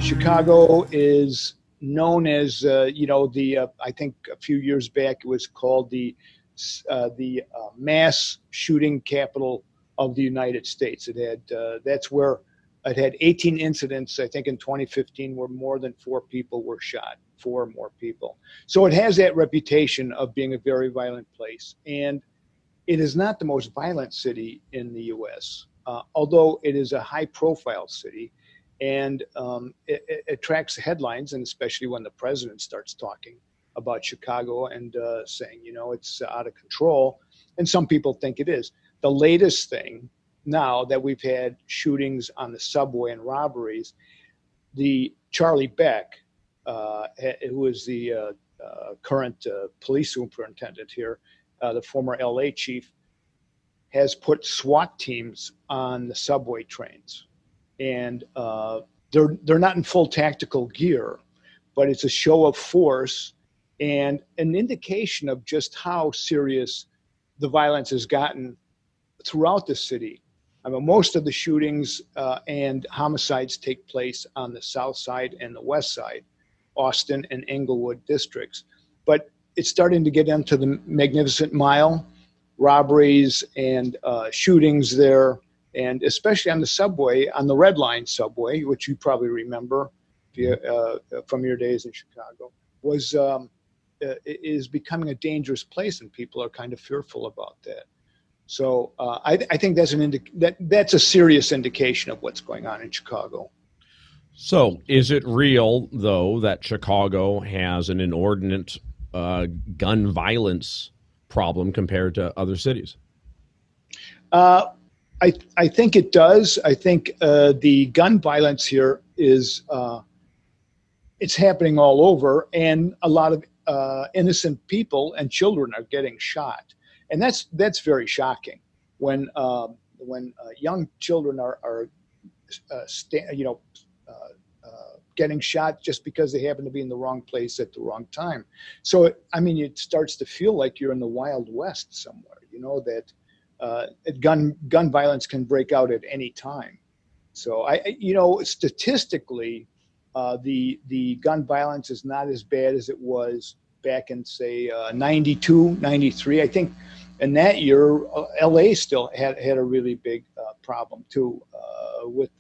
Chicago is known as, I think a few years back it was called the mass shooting capital of the United States. It had that's where it had 18 incidents, I think, in 2015, where more than 4 people were shot, 4 or more people. So it has that reputation of being a very violent place, and it is not the most violent city in the U.S., although it is a high-profile city. And it attracts headlines, and especially when the president starts talking about Chicago and saying, it's out of control. And some people think it is. The latest thing now that we've had shootings on the subway and robberies, the Charlie Beck, who is the current police superintendent here, the former LA chief, has put SWAT teams on the subway trains. And they're not in full tactical gear, but it's a show of force and an indication of just how serious the violence has gotten throughout the city. I mean, most of the shootings and homicides take place on the south side and the west side, Austin and Englewood districts. But it's starting to get into the Magnificent Mile, robberies and shootings there. And especially on the subway, on the Red Line subway, which you probably remember from your days in Chicago, is becoming a dangerous place, and people are kind of fearful about that. So I think that's a serious indication of what's going on in Chicago. So is it real, though, that Chicago has an inordinate gun violence problem compared to other cities? I think it does. I think the gun violence here is it's happening all over, and a lot of innocent people and children are getting shot, and that's very shocking. When young children are getting shot just because they happen to be in the wrong place at the wrong time. So I mean, it starts to feel like you're in the Wild West somewhere. That. Gun violence can break out at any time. So statistically, the gun violence is not as bad as it was back in, say, 92, 93. I think in that year, LA still had a really big problem too.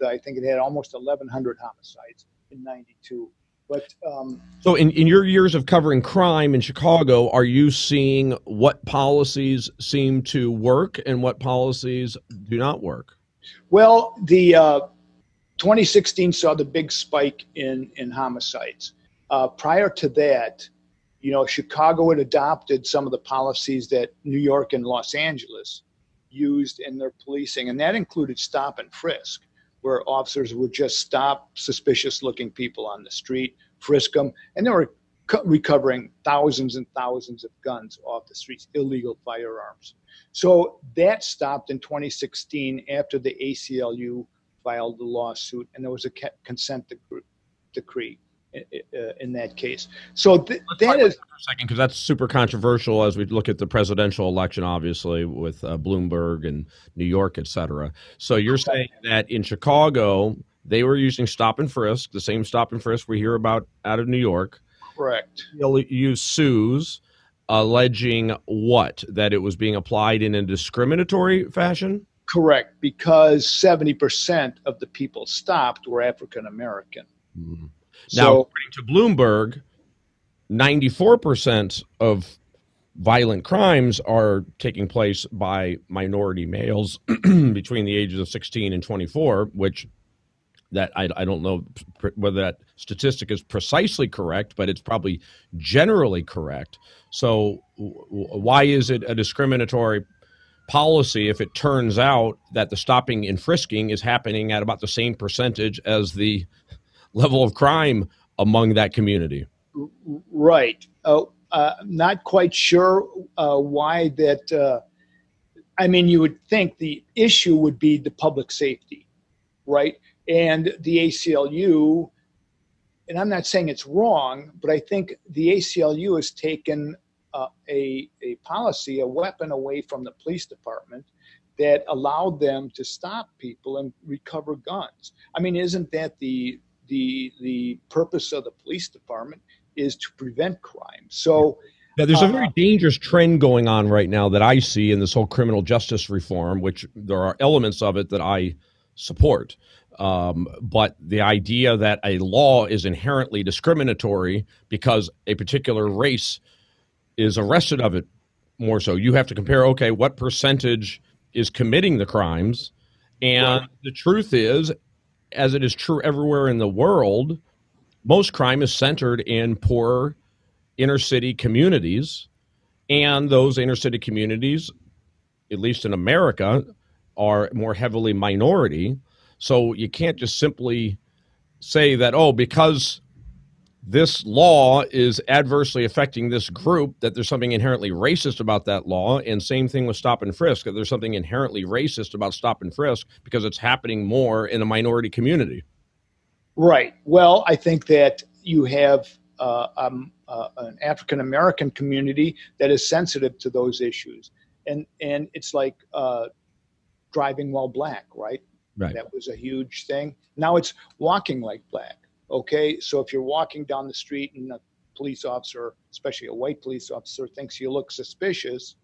I think it had almost 1,100 homicides in 92. But so in your years of covering crime in Chicago, are you seeing what policies seem to work and what policies do not work? Well, the 2016 saw the big spike in homicides. Prior to that, Chicago had adopted some of the policies that New York and Los Angeles used in their policing, and that included stop and frisk, where officers would just stop suspicious-looking people on the street, frisk them, and they were recovering thousands and thousands of guns off the streets, illegal firearms. So that stopped in 2016 after the ACLU filed the lawsuit, and there was a consent decree in that case. So that is for a second, because that's super controversial as we look at the presidential election, obviously, with Bloomberg and New York, et cetera. So you're saying that in Chicago, they were using stop and frisk, the same stop and frisk we hear about out of New York. Correct. They'll use sues alleging what? That it was being applied in a discriminatory fashion? Correct, because 70% of the people stopped were African American. Mm-hmm. Now, according to Bloomberg, 94% of violent crimes are taking place by minority males between the ages of 16 and 24, which that I don't know whether that statistic is precisely correct, but it's probably generally correct. So why is it a discriminatory policy if it turns out that the stopping and frisking is happening at about the same percentage as the level of crime among that community? Right. Not quite sure why that. You would think the issue would be the public safety, right? And the ACLU, and I'm not saying it's wrong, but I think the ACLU has taken a policy, a weapon away from the police department that allowed them to stop people and recover guns. I mean, isn't that the the purpose of the police department is to prevent crime. So yeah, there's a very dangerous trend going on right now that I see in this whole criminal justice reform, which there are elements of it that I support. But the idea that a law is inherently discriminatory because a particular race is arrested of it more so. You have to compare, okay, what percentage is committing the crimes? And the truth is, as it is true everywhere in the world, most crime is centered in poor inner city communities. And those inner city communities, at least in America, are more heavily minority. So you can't just simply say that, oh, because this law is adversely affecting this group, that there's something inherently racist about that law. And same thing with stop and frisk, that there's something inherently racist about stop and frisk because it's happening more in a minority community. Right. Well, I think that you have an African-American community that is sensitive to those issues. And it's like driving while black, right? Right. That was a huge thing. Now it's walking like black. Okay. So if you're walking down the street and a police officer, especially a white police officer, thinks you look suspicious,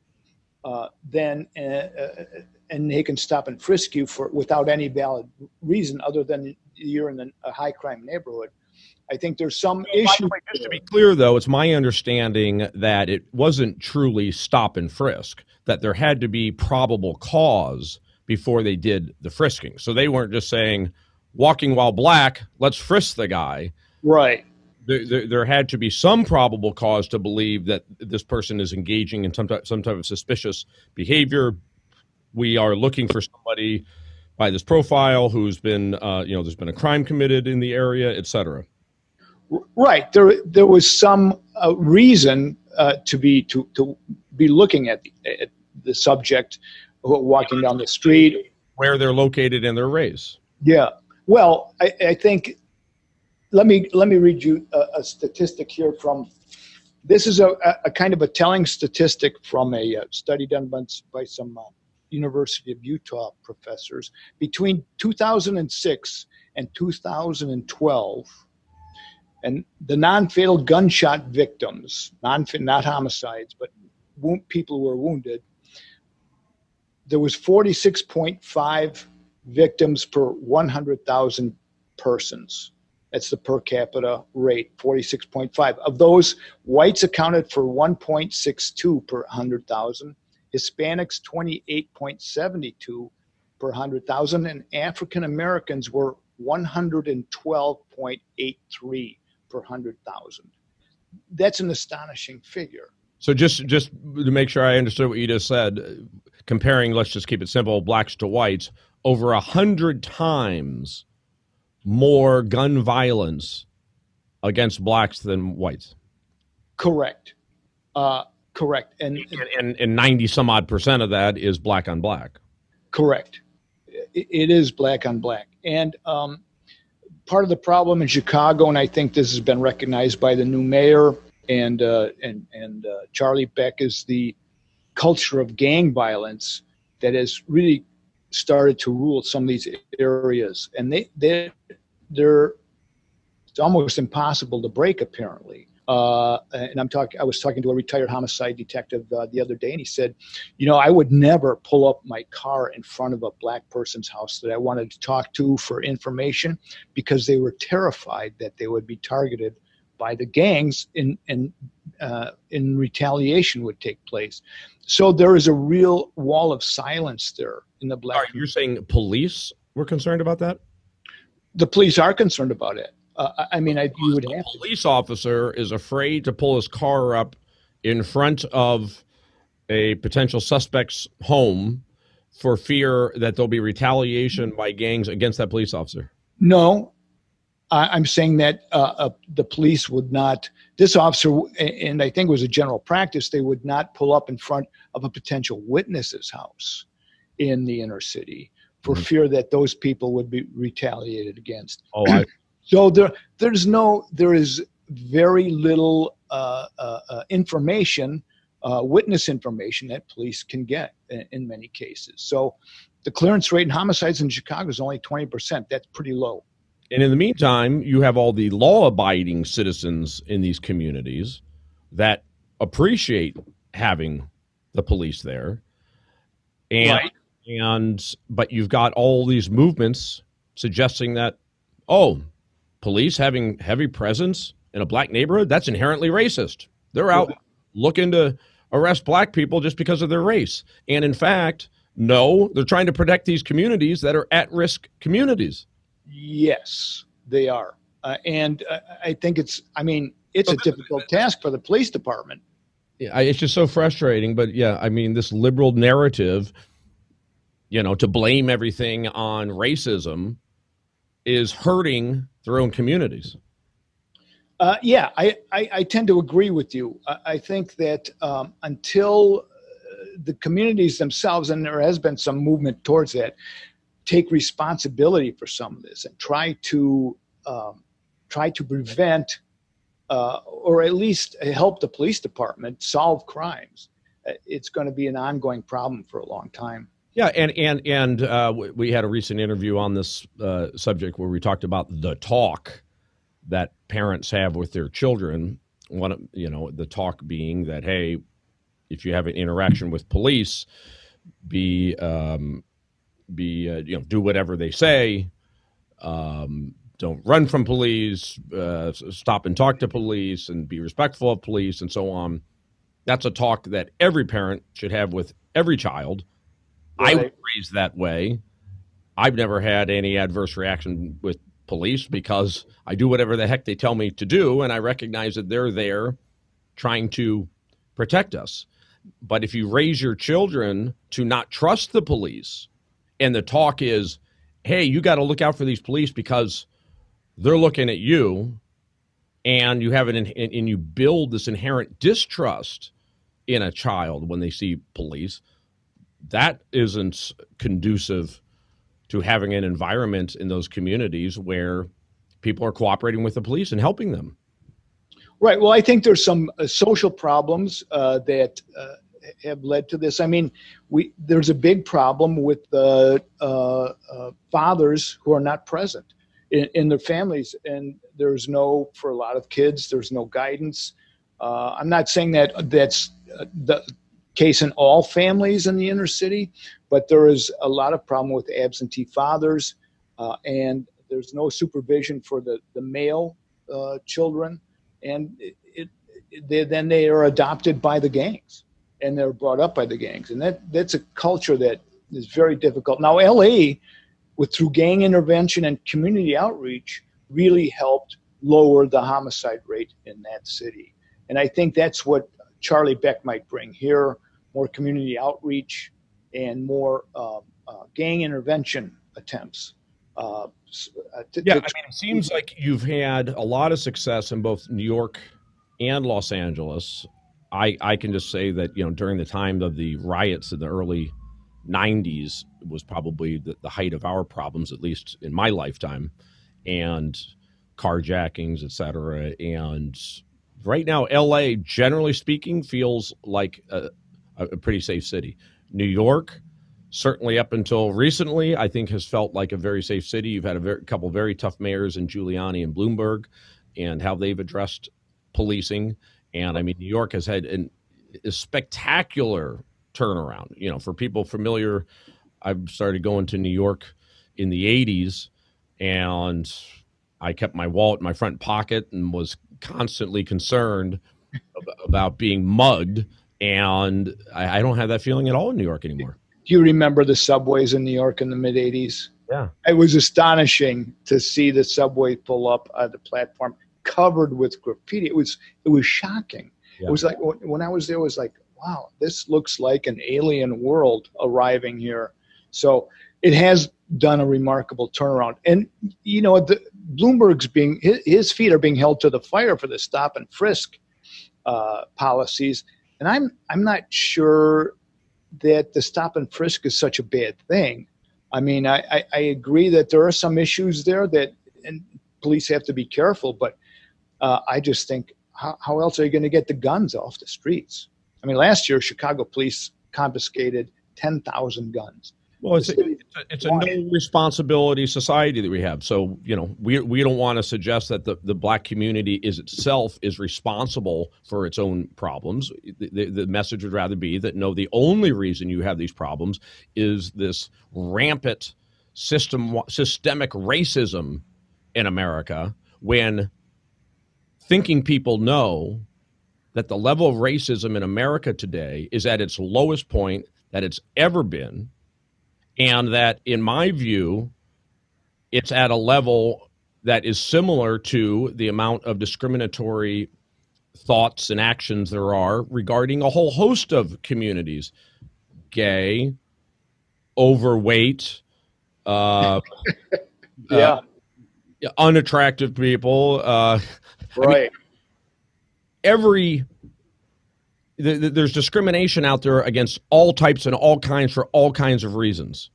then and they can stop and frisk you without any valid reason other than you're in a high crime neighborhood. I think there's some issue. Just to be clear, though, it's my understanding that it wasn't truly stop and frisk, that there had to be probable cause before they did the frisking. So they weren't just saying, walking while black, let's frisk the guy. Right. There had to be some probable cause to believe that this person is engaging in some type of suspicious behavior. We are looking for somebody by this profile who's been, there's been a crime committed in the area, et cetera. Right. There was some reason to be looking at the subject walking down the street, where they're located in their race. Yeah. Well, I think let me read you a statistic here from. This is a kind of a telling statistic from a study done by some University of Utah professors between 2006 and 2012. And the non-fatal gunshot victims, not homicides, but people who were wounded, there was 46.5 victims per 100,000 persons. That's the per capita rate, 46.5. Of those, whites accounted for 1.62 per 100,000, Hispanics 28.72 per 100,000, and African Americans were 112.83 per 100,000. That's an astonishing figure. So just to make sure I understood what you just said, comparing, let's just keep it simple, blacks to whites, over 100 times more gun violence against blacks than whites. Correct. Correct. And 90 some odd percent of that is black on black. Correct. It is black on black. And part of the problem in Chicago, and I think this has been recognized by the new mayor and Charlie Beck, is the culture of gang violence that has really started to rule some of these areas. And they're it's almost impossible to break, apparently. And I was talking to a retired homicide detective the other day, and he said, I would never pull up my car in front of a black person's house that I wanted to talk to for information because they were terrified that they would be targeted by the gangs and retaliation would take place. So there is a real wall of silence there in the black. You're saying police were concerned about that? The police are concerned about it. You would have a police officer is afraid to pull his car up in front of a potential suspect's home for fear that there'll be retaliation by gangs against that police officer. No, I'm saying that the police would not, this officer, and I think it was a general practice, they would not pull up in front of a potential witness's house in the inner city for fear that those people would be retaliated against. So there is very little information, witness information that police can get in many cases. So the clearance rate in homicides in Chicago is only 20%. That's pretty low. And in the meantime, you have all the law-abiding citizens in these communities that appreciate having the police there. And Right. but you've got all these movements suggesting that, oh, police having heavy presence in a black neighborhood, that's inherently racist. They're out looking to arrest black people just because of their race. And in fact, no, they're trying to protect these communities that are at-risk communities. Yes, they are. And I think it's a difficult task for the police department. Yeah, it's just so frustrating. But yeah, I mean, this liberal narrative, to blame everything on racism is hurting their own communities. Yeah, I tend to agree with you. I think that until the communities themselves, and there has been some movement towards that, take responsibility for some of this and try to prevent or at least help the police department solve crimes, it's going to be an ongoing problem for a long time. Yeah, and we had a recent interview on this subject where we talked about the talk that parents have with their children. The talk being that, hey, if you have an interaction with police, do whatever they say. Don't run from police. Stop and talk to police, and be respectful of police, and so on. That's a talk that every parent should have with every child. Right. I was raised that way. I've never had any adverse reaction with police because I do whatever the heck they tell me to do, and I recognize that they're there trying to protect us. But if you raise your children to not trust the police, and the talk is, hey, you got to look out for these police because they're looking at you, and you have and you build this inherent distrust in a child when they see police, that isn't conducive to having an environment in those communities where people are cooperating with the police and helping them. Right. Well, I think there's some social problems that have led to this. I mean, there's a big problem with fathers who are not present in their families, and for a lot of kids, there's no guidance. I'm not saying that that's the case in all families in the inner city, but there is a lot of problem with absentee fathers, and there's no supervision for the male children, and then they are adopted by the gangs, and they're brought up by the gangs, and that's a culture that is very difficult. Now, LA, through gang intervention and community outreach, really helped lower the homicide rate in that city, and I think that's what Charlie Beck might bring here: more community outreach and more gang intervention attempts. It seems like you've had a lot of success in both New York and Los Angeles. I can just say that, during the time of the riots in the early 90s was probably the height of our problems, at least in my lifetime, and carjackings, et cetera. And right now, LA, generally speaking, feels like a pretty safe city. New York, certainly up until recently, I think has felt like a very safe city. You've had a couple very tough mayors in Giuliani and Bloomberg, and how they've addressed policing. And I mean, New York has had a spectacular turnaround. For people familiar, I've started going to New York in the 80s, and I kept my wallet in my front pocket and was constantly concerned about being mugged. And I don't have that feeling at all in New York anymore. Do you remember the subways in New York in the mid 80s? Yeah. It was astonishing to see the subway pull up at the platform covered with graffiti. It was shocking. Yeah. It was like, when I was there, it was like, wow, this looks like an alien world arriving here. So it has done a remarkable turnaround. And, Bloomberg's his feet are being held to the fire for the stop and frisk policies. And I'm not sure that the stop and frisk is such a bad thing. I mean, I agree that there are some issues there and police have to be careful, but I just think, how else are you going to get the guns off the streets? I mean, last year, Chicago police confiscated 10,000 guns. Well, The city it's a wanted. no responsibility society that we have. So, we don't want to suggest that the black community is responsible for its own problems. The message would rather be that no, the only reason you have these problems is this rampant systemic racism in America, when thinking people know that the level of racism in America today is at its lowest point that it's ever been. And that, in my view, it's at a level that is similar to the amount of discriminatory thoughts and actions there are regarding a whole host of communities: gay, overweight, uh, uh, Yeah, unattractive people. I mean, right. there's discrimination out there against all types and all kinds for all kinds of reasons,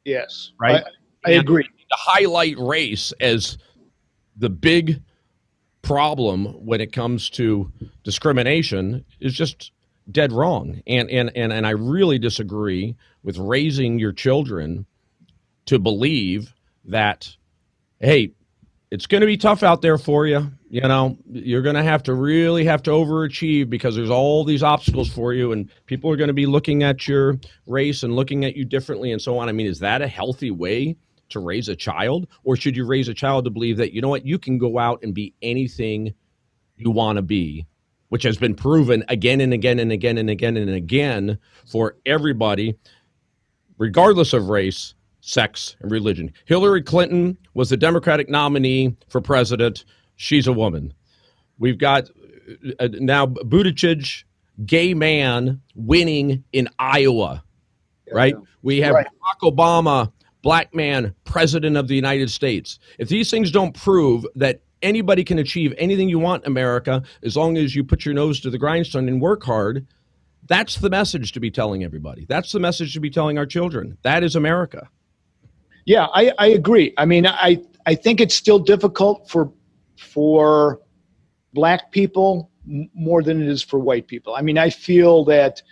Yes, right? I And agree. to highlight race as the big problem when it comes to discrimination is just dead wrong. And I really disagree with raising your children to believe that, hey, it's going to be tough out there for you. You're going to really have to overachieve because there's all these obstacles for you, and people are going to be looking at your race and looking at you differently and so on. I mean, is that a healthy way to raise a child? Or should you raise a child to believe that, you can go out and be anything you want to be, which has been proven again and again and again and again and again for everybody, regardless of race, sex, and religion. Hillary Clinton was the Democratic nominee for president. She's a woman. We've got now Buttigieg, gay man, winning in Iowa, right? Yeah. We have Right. Barack Obama, black man, president of the United States. If these things don't prove that anybody can achieve anything you want in America, as long as you put your nose to the grindstone and work hard, that's the message to be telling everybody. That's the message to be telling our children. That is America. Yeah, I agree. I mean, I think it's still difficult for black people more than it is for white people. I mean, I feel that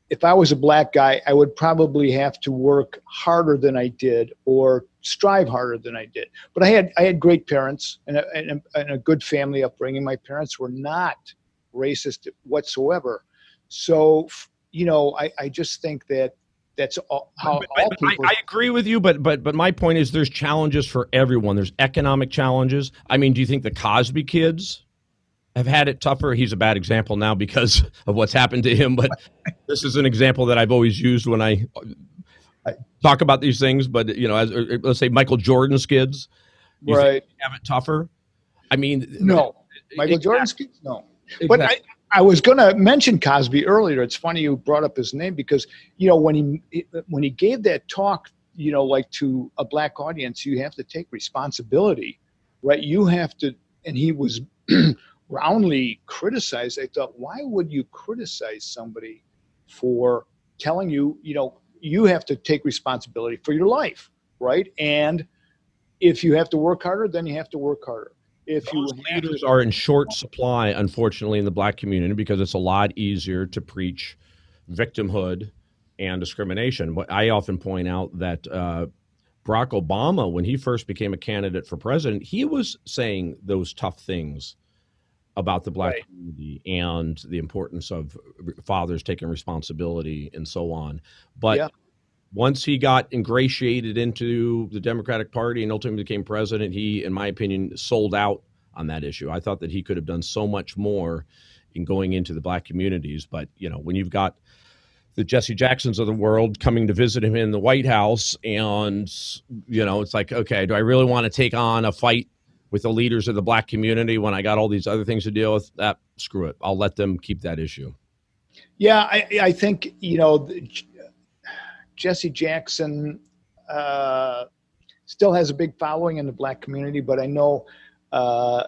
if I was a black guy, I would probably have to work harder than I did or strive harder than I did. But I had great parents and a good family upbringing. My parents were not racist whatsoever. So, I just think that that's how all people. I agree with you, but my point is there's challenges for everyone. There's economic challenges. I mean, do you think the Cosby kids have had it tougher? He's a bad example now because of what's happened to him, but this is an example that I've always used when I talk about these things. But let's say Michael Jordan's kids, you Right. think they have it tougher? I mean, No. Michael Jordan's kids? No. Exactly. But I was going to mention Cosby earlier. It's funny you brought up his name because, when he gave that talk, like to a black audience, you have to take responsibility, right? You have to, and he was roundly criticized. I thought, why would you criticize somebody for telling you, you have to take responsibility for your life, right? And if you have to work harder, then you have to work harder. If those leaders are in short supply, unfortunately, in the black community because it's a lot easier to preach victimhood and discrimination. But I often point out that Barack Obama, when he first became a candidate for president, he was saying those tough things about the black community and the importance of fathers taking responsibility and so on. But once he got ingratiated into the Democratic Party and ultimately became president, he, in my opinion, sold out on that issue. I thought that he could have done so much more in going into the black communities. But, when you've got the Jesse Jacksons of the world coming to visit him in the White House and, it's like, okay, do I really want to take on a fight with the leaders of the black community when I got all these other things to deal with? Screw it. I'll let them keep that issue. Yeah, I think, Jesse Jackson still has a big following in the black community, but I know I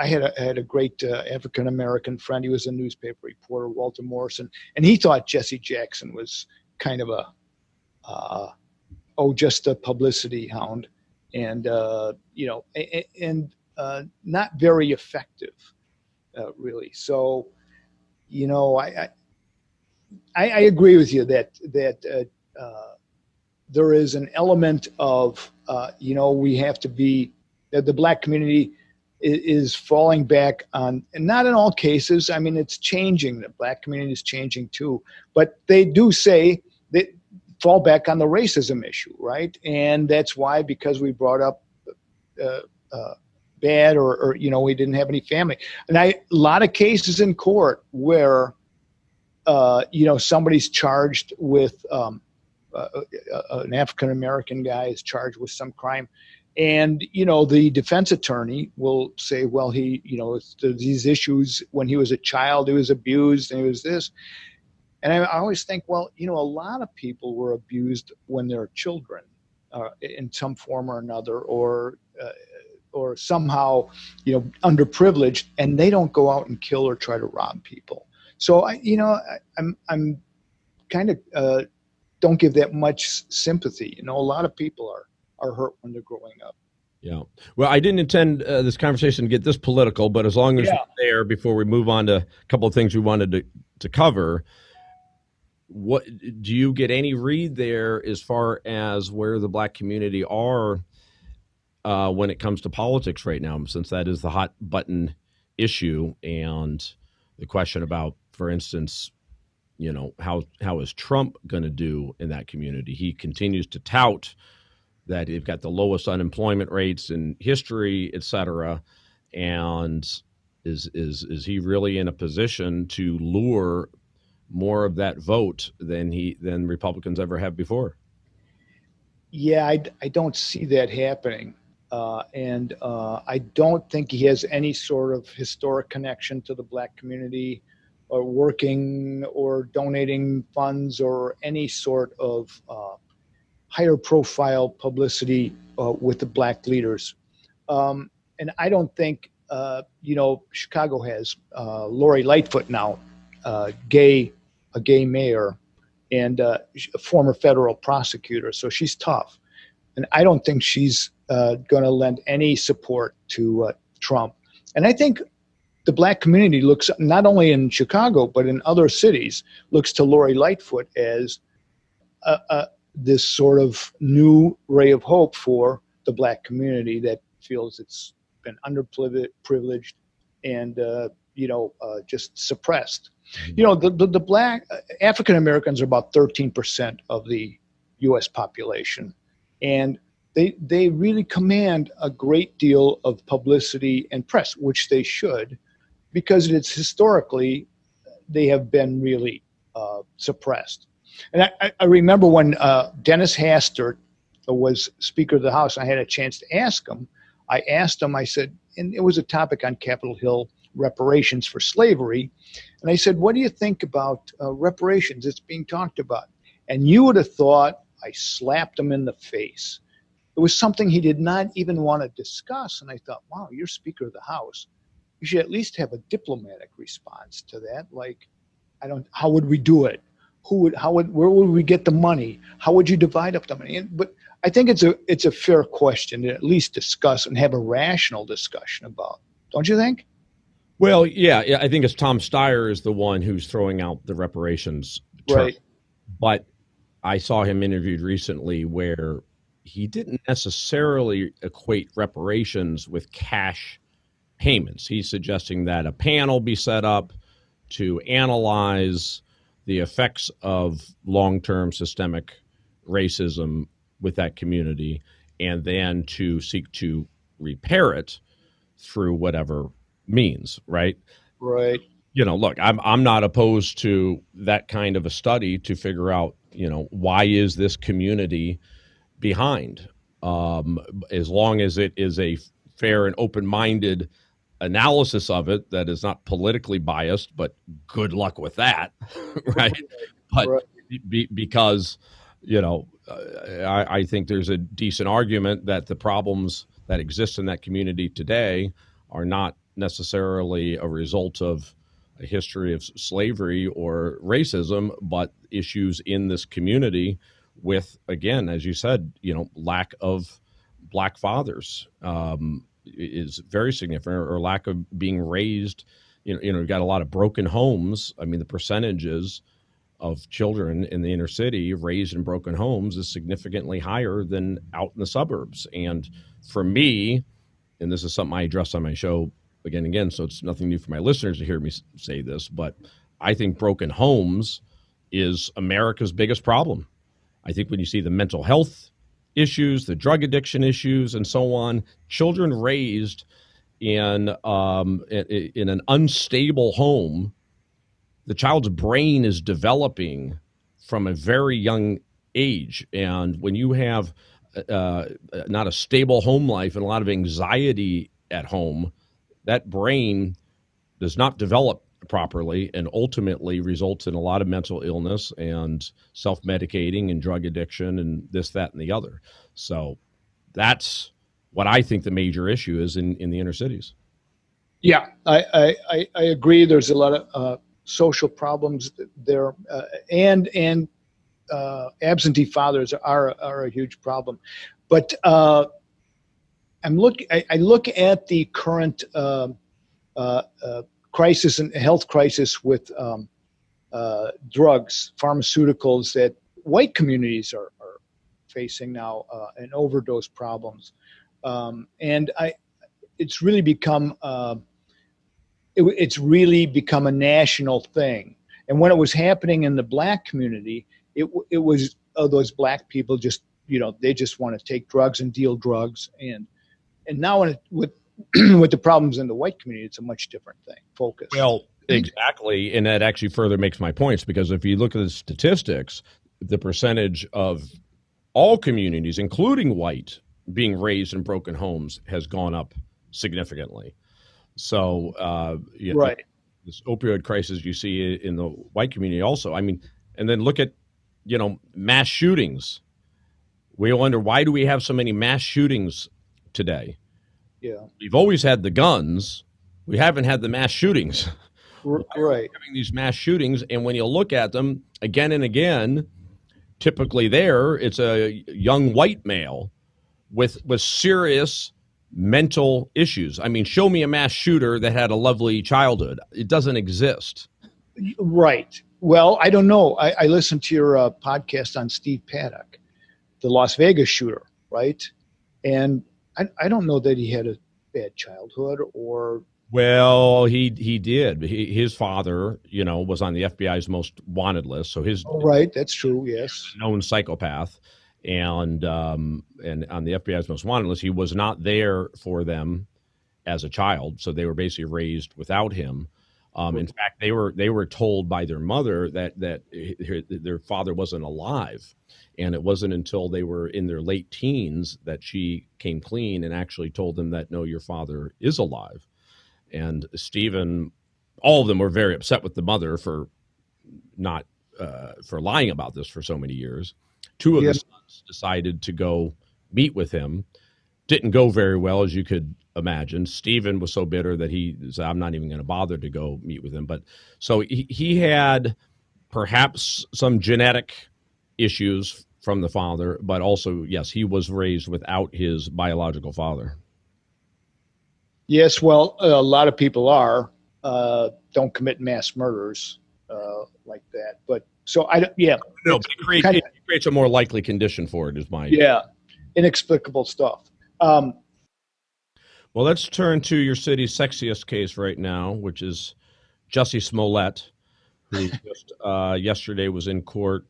had a great African American friend. He was a newspaper reporter, Walter Morrison, and he thought Jesse Jackson was kind of just a publicity hound, and not very effective, really. So, I agree with you that there is an element of, we have to be, the black community is falling back on, and not in all cases. I mean, it's changing. The black community is changing too, but they do say they fall back on the racism issue, right? And that's why, because we brought up bad, or we didn't have any family, and a lot of cases in court where somebody's charged with an African American guy is charged with some crime. And, the defense attorney will say, well, he, these issues when he was a child, he was abused and he was this. And I always think, well, a lot of people were abused when they're children in some form or another, or somehow, underprivileged, and they don't go out and kill or try to rob people. So I'm kind of don't give that much sympathy. A lot of people are hurt when they're growing up. Yeah. Well, I didn't intend this conversation to get this political, but as long as we're there, before we move on to a couple of things we wanted to cover, what do you get any read there as far as where the black community are when it comes to politics right now, since that is the hot button issue, and the question about, for instance, how is Trump going to do in that community? He continues to tout that they've got the lowest unemployment rates in history, et cetera. And is he really in a position to lure more of that vote than Republicans ever have before? Yeah, I don't see that happening. And I don't think he has any sort of historic connection to the black community, or working or donating funds, or any sort of higher profile publicity with the black leaders. And I don't think, Chicago has Lori Lightfoot now, a gay mayor, and a former federal prosecutor. So she's tough. And I don't think she's going to lend any support to Trump. And I think the black community looks, not only in Chicago, but in other cities, looks to Lori Lightfoot as this sort of new ray of hope for the black community that feels it's been underprivileged and, just suppressed. The black African Americans are about 13% of the U.S. population, and they really command a great deal of publicity and press, which they should, because it's historically they have been really suppressed. And I remember when Dennis Hastert was Speaker of the House, I had a chance to ask him. I said, and it was a topic on Capitol Hill, reparations for slavery. And I said, what do you think about reparations? It's being talked about. And you would have thought I slapped him in the face. It was something he did not even want to discuss. And I thought, wow, you're Speaker of the House. You should at least have a diplomatic response to that. Like, how would we do it? Where would we get the money? How would you divide up the money? But I think it's a fair question to at least discuss and have a rational discussion about. Don't you think? Well, yeah, I think it's Tom Steyer is the one who's throwing out the reparations term. Right. But I saw him interviewed recently where he didn't necessarily equate reparations with cash payments. He's suggesting that a panel be set up to analyze the effects of long-term systemic racism with that community, and then to seek to repair it through whatever means, right? Right. Look, I'm not opposed to that kind of a study to figure out, why is this community behind? As long as it is a fair and open-minded analysis of it that is not politically biased, but good luck with that, right? But because, I think there's a decent argument that the problems that exist in that community today are not necessarily a result of a history of slavery or racism, but issues in this community with, again, as you said, lack of black fathers is very significant, or lack of being raised. You've got a lot of broken homes. I mean, the percentages of children in the inner city raised in broken homes is significantly higher than out in the suburbs. And for me, and this is something I address on my show again and again, so it's nothing new for my listeners to hear me say this, but I think broken homes is America's biggest problem. I think when you see the mental health issues, the drug addiction issues, and so on, children raised in an unstable home, the child's brain is developing from a very young age. And when you have not a stable home life and a lot of anxiety at home, that brain does not develop properly and ultimately results in a lot of mental illness and self-medicating and drug addiction and this, that, and the other. So that's what I think the major issue is in the inner cities. Yeah, I agree. There's a lot of social problems there, and absentee fathers are a huge problem. But I look at the current crisis and health crisis with drugs, pharmaceuticals that white communities are facing now, and overdose problems, and it's really become a national thing. And when it was happening in the Black community, it was those Black people just they just want to take drugs and deal drugs, and now with the problems in the white community, it's a much different thing. Focus. Well, exactly, and that actually further makes my points, because if you look at the statistics, the percentage of all communities, including white, being raised in broken homes has gone up significantly. So, right, this opioid crisis you see in the white community also. I mean, and then look at mass shootings. We wonder, why do we have so many mass shootings today? Yeah, we've always had the guns. We haven't had the mass shootings. Right. Having these mass shootings, and when you look at them again and again, typically it's a young white male with serious mental issues. I mean, show me a mass shooter that had a lovely childhood. It doesn't exist. Right. Well, I don't know. I listened to your podcast on Steve Paddock, the Las Vegas shooter, right? And I don't know that he had a bad childhood or. Well, he did. His father, was on the FBI's most wanted list. So right, that's true. Yes, known psychopath, and on the FBI's most wanted list, he was not there for them as a child. So they were basically raised without him. In fact, they were told by their mother that their father wasn't alive, and it wasn't until they were in their late teens that she came clean and actually told them that, no, your father is alive. And Stephen, all of them were very upset with the mother for not for lying about this for so many years. Two of the sons decided to go meet with him. Didn't go very well, as you could imagine. Stephen was so bitter that he said, I'm not even going to bother to go meet with him. But so he had perhaps some genetic issues from the father, but also, yes, he was raised without his biological father. Yes, well, a lot of people don't commit mass murders like that. But so but it creates a more likely condition for it, is my inexplicable stuff. Well, let's turn to your city's sexiest case right now, which is Jussie Smollett, who just yesterday was in court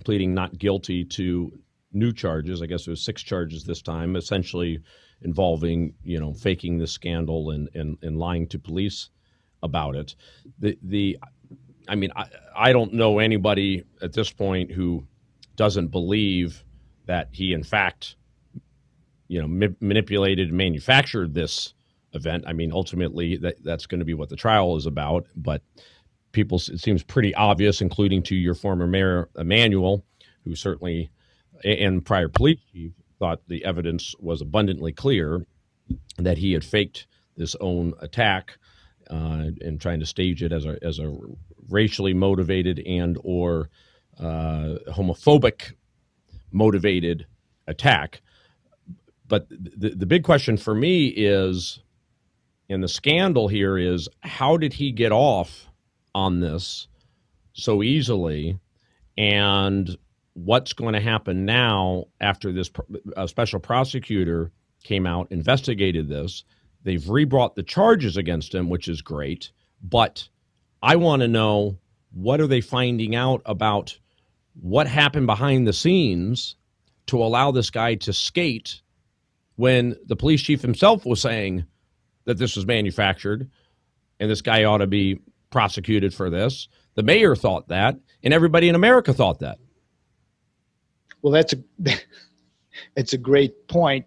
pleading not guilty to new charges. I guess there was 6 charges this time, essentially involving, faking this scandal and lying to police about it. I don't know anybody at this point who doesn't believe that he, in fact, manipulated and manufactured this event. I mean, ultimately, that's going to be what the trial is about. But it seems pretty obvious, including to your former mayor, Emanuel, who certainly, and prior police chief, thought the evidence was abundantly clear that he had faked this own attack and trying to stage it as a racially motivated and or homophobic motivated attack. But the big question for me is, and the scandal here is, how did he get off on this so easily. And what's going to happen now after this special prosecutor came out, investigated this? They've rebrought the charges against him, which is great. But I want to know, what are they finding out about what happened behind the scenes to allow this guy to skate when the police chief himself was saying that this was manufactured and this guy ought to be prosecuted for this? The mayor thought that, and everybody in America thought that. Well, it's a great point.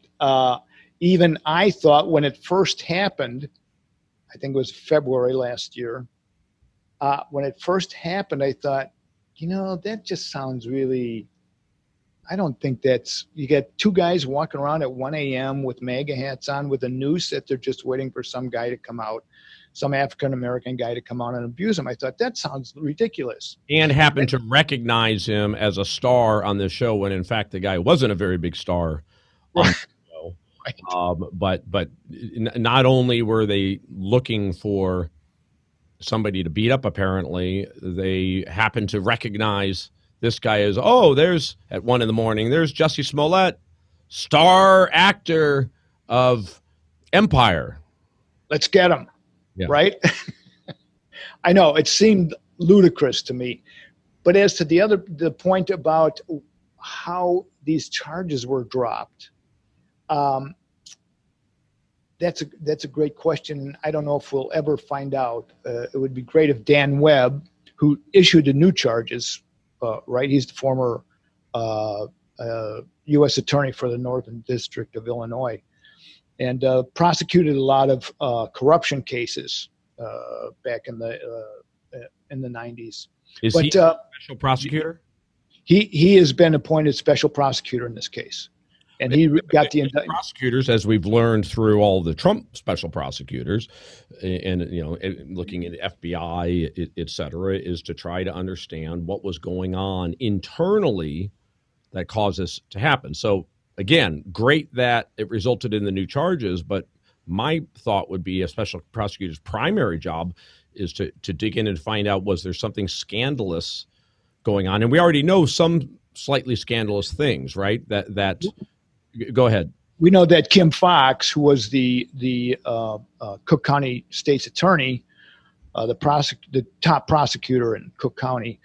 Even I thought when it first happened, I think it was February last year, when it first happened, I thought, that just sounds really, I don't think you get two guys walking around at 1 a.m. with MAGA hats on with a noose that they're just waiting for some guy to come out, some African-American guy to come out and abuse him. I thought, that sounds ridiculous. And happened to recognize him as a star on this show when, in fact, the guy wasn't a very big star on the show. Right. But not only were they looking for somebody to beat up, apparently, they happened to recognize this guy as, there's, at 1 a.m, there's Jussie Smollett, star actor of Empire. Let's get him. Yeah. Right? I know it seemed ludicrous to me, but as to the point about how these charges were dropped, that's a great question. I don't know if we'll ever find out. It would be great if Dan Webb, who issued the new charges, right? He's the former U.S. attorney for the Northern District of Illinois, and prosecuted a lot of corruption cases back in the 90s. Is he a special prosecutor? He has been appointed special prosecutor in this case, and he got the indictment. Prosecutors, as we've learned through all the Trump special prosecutors, and looking at FBI, et cetera, is to try to understand what was going on internally that caused this to happen. So, again, great that it resulted in the new charges, but my thought would be a special prosecutor's primary job is to dig in and find out, was there something scandalous going on? And we already know some slightly scandalous things, right? That go ahead. We know that Kim Foxx, who was the Cook County State's attorney, the top prosecutor in Cook County,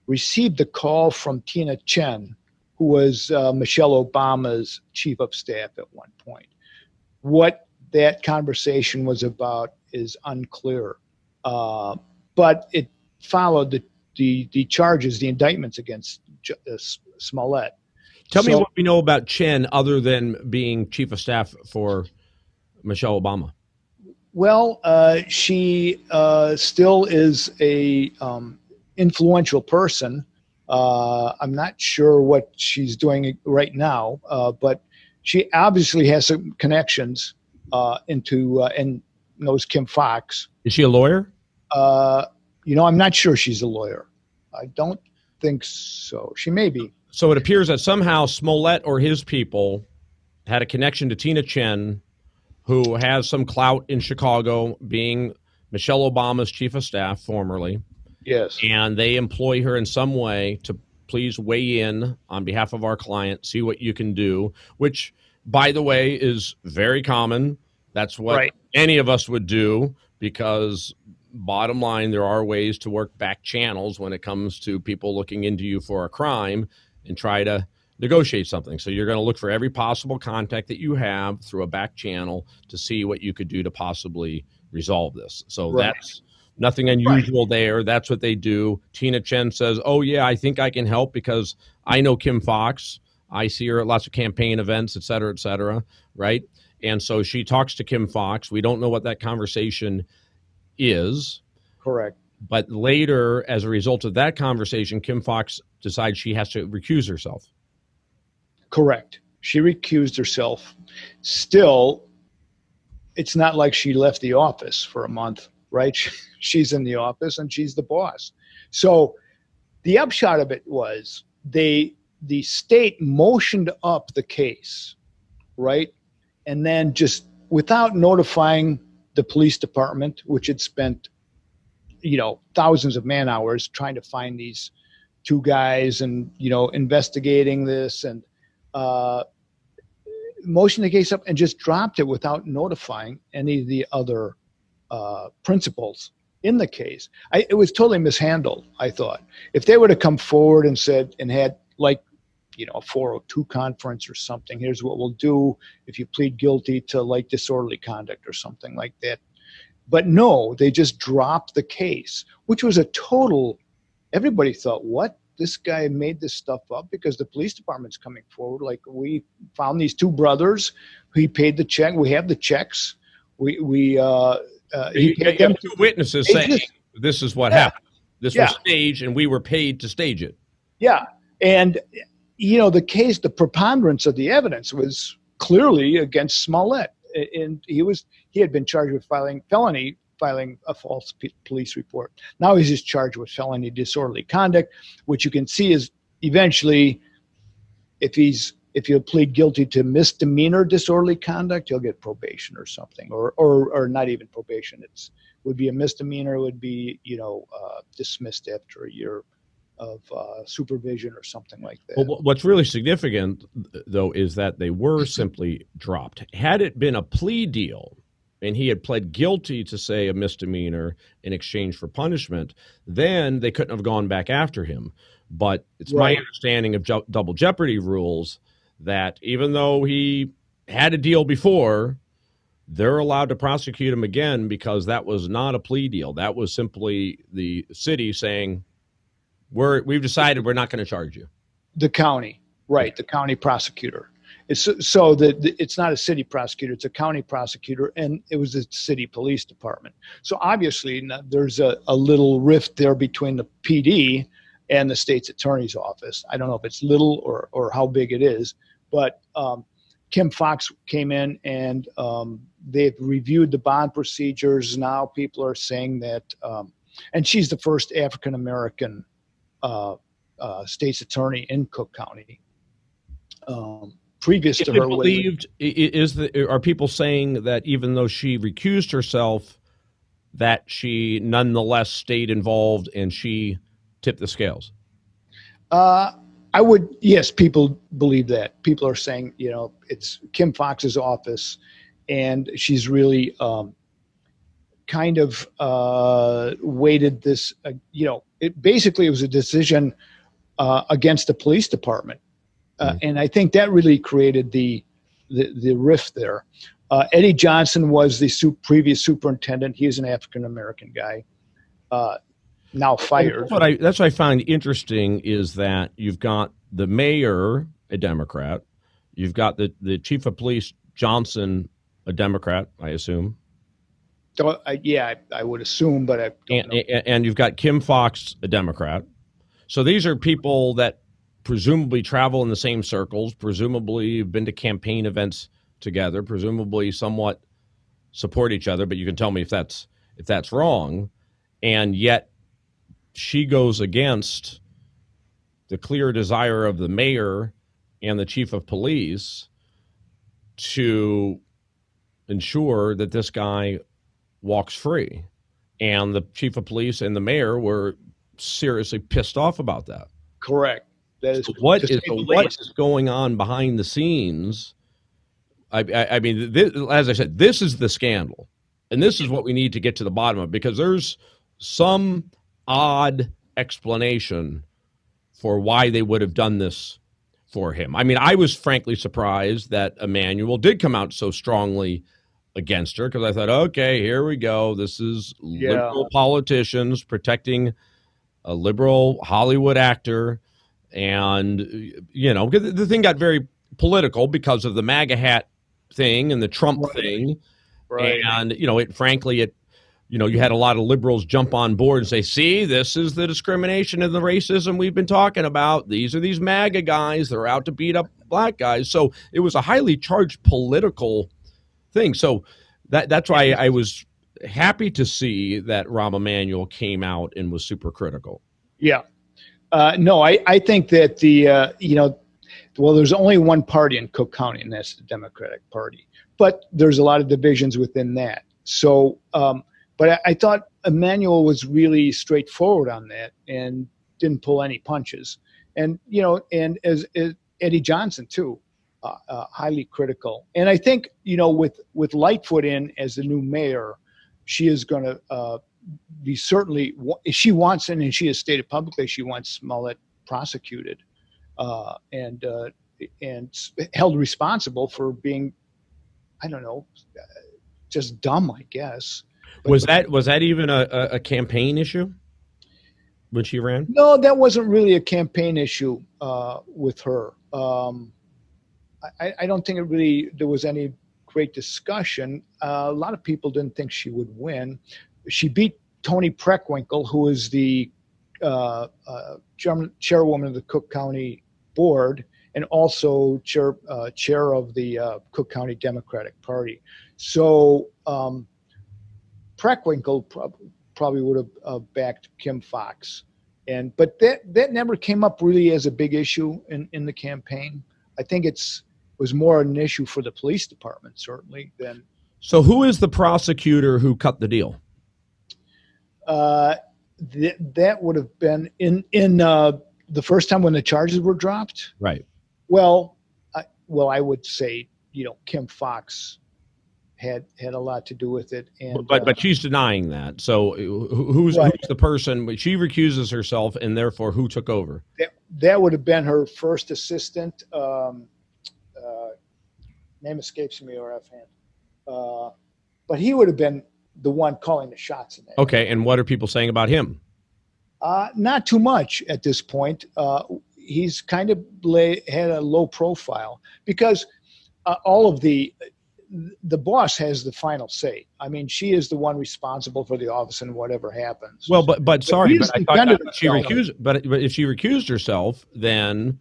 received a call from Tina Chen, who was Michelle Obama's chief of staff at one point. What that conversation was about is unclear, but it followed the charges, the indictments against Smollett. Tell me what we know about Chen other than being chief of staff for Michelle Obama. Well, she still is a influential person. I'm not sure what she's doing right now, but she obviously has some connections and knows Kim Foxx. Is she a lawyer? I'm not sure she's a lawyer. I don't think so. She may be. So it appears that somehow Smollett or his people had a connection to Tina Chen, who has some clout in Chicago, being Michelle Obama's chief of staff formerly. Yes. And they employ her in some way to please weigh in on behalf of our client, see what you can do, which, by the way, is very common. That's what any of us would do, because bottom line, there are ways to work back channels when it comes to people looking into you for a crime and try to negotiate something. So you're going to look for every possible contact that you have through a back channel to see what you could do to possibly resolve this. So that's nothing unusual there. That's what they do. Tina Chen says, oh, yeah, I think I can help because I know Kim Foxx. I see her at lots of campaign events, et cetera, right? And so she talks to Kim Foxx. We don't know what that conversation is. Correct. But later, as a result of that conversation, Kim Foxx decides she has to recuse herself. Correct. She recused herself. Still, it's not like she left the office for a month, right? She's in the office and she's the boss. So the upshot of it was the state motioned up the case, right? And then just without notifying the police department, which had spent, thousands of man hours trying to find these two guys and, investigating this and motioned the case up and just dropped it without notifying any of the other principals in the case. It was totally mishandled, I thought. If they would have come forward and said and had a 402 conference or something, here's what we'll do if you plead guilty to disorderly conduct or something like that. But no, they just dropped the case, which was a total, everybody thought, what? This guy made this stuff up because the police department's coming forward. We found these two brothers. He paid the check. We have the checks. He paid them. Two witnesses saying this is what happened. This was staged, and we were paid to stage it. Yeah, and the case, the preponderance of the evidence was clearly against Smollett, and he had been charged with filing a false police report. Now he's just charged with felony disorderly conduct, which you can see is eventually, if you plead guilty to misdemeanor disorderly conduct, he'll get probation or something, or not even probation. Would be a misdemeanor. It would be dismissed after a year of supervision or something like that. Well, what's really significant, though, is that they were simply dropped. Had it been a plea deal, and he had pled guilty to, say, a misdemeanor in exchange for punishment, then they couldn't have gone back after him. But it's my understanding of double jeopardy rules that even though he had a deal before, they're allowed to prosecute him again because that was not a plea deal. That was simply the city saying, we've decided we're not going to charge you. The county, right, the county prosecutor. It's not a city prosecutor, it's a county prosecutor, and it was a city police department. So obviously there's a little rift there between the PD and the state's attorney's office. I don't know if it's little or how big it is, but Kim Foxx came in and they've reviewed the bond procedures. Now people are saying that, and she's the first African-American state's attorney in Cook County. Previous to her, are people saying that even though she recused herself, that she nonetheless stayed involved and she tipped the scales? Yes, people believe that. People are saying, it's Kim Foxx's office, and she's really kind of weighted this. It was a decision against the police department. And I think that really created the rift there. Eddie Johnson was the previous superintendent. He is an African-American guy, now fired. That's what I find interesting is that you've got the mayor, a Democrat. You've got the chief of police, Johnson, a Democrat, I assume. I would assume, but I don't know. And you've got Kim Foxx, a Democrat. So these are people that presumably travel in the same circles, presumably have been to campaign events together, presumably somewhat support each other, but you can tell me if that's wrong. And yet she goes against the clear desire of the mayor and the chief of police to ensure that this guy walks free. And the chief of police and the mayor were seriously pissed off about that. Correct. What is going on behind the scenes? I mean, as I said, this is the scandal, and this is what we need to get to the bottom of, because there's some odd explanation for why they would have done this for him. I mean, I was frankly surprised that Emanuel did come out so strongly against her, because I thought, okay, here we go. This is liberal politicians protecting a liberal Hollywood actor. And, the thing got very political because of the MAGA hat thing and the Trump thing. Right. And, you had a lot of liberals jump on board and say, see, this is the discrimination and the racism we've been talking about. These are these MAGA guys. They're out to beat up black guys. So it was a highly charged political thing. So that's why I was happy to see that Rahm Emanuel came out and was super critical. Yeah. No, I think that there's only one party in Cook County, and that's the Democratic Party. But there's a lot of divisions within that. So, but I thought Emanuel was really straightforward on that and didn't pull any punches. And, and as Eddie Johnson too, highly critical. And I think, with Lightfoot in as the new mayor, she is going to be certainly, she wants, and she has stated publicly, she wants Smollett prosecuted and held responsible for being, I don't know, just dumb, I guess. Was that even a campaign issue when she ran? No, that wasn't really a campaign issue with her. I don't think there was any great discussion. A lot of people didn't think she would win. She beat Toni Preckwinkle, who is the chairwoman of the Cook County Board and also chair of the Cook County Democratic Party. So Preckwinkle probably would have backed Kim Foxx, but that never came up really as a big issue in the campaign. I think it was more an issue for the police department, certainly, than. So who is the prosecutor who cut the deal? That would have been in the first time when the charges were dropped. Right. Well, I would say, Kim Foxx had a lot to do with it, and but she's denying that. So who's the person? She recuses herself, and therefore who took over? That would have been her first assistant. Name escapes me offhand. But he would have been the one calling the shots in that. Okay, and what are people saying about him? Not too much at this point. He's kind of had a low profile because all of the boss has the final say. I mean, she is the one responsible for the office and whatever happens. Well, but I thought she recused. But if she recused herself, then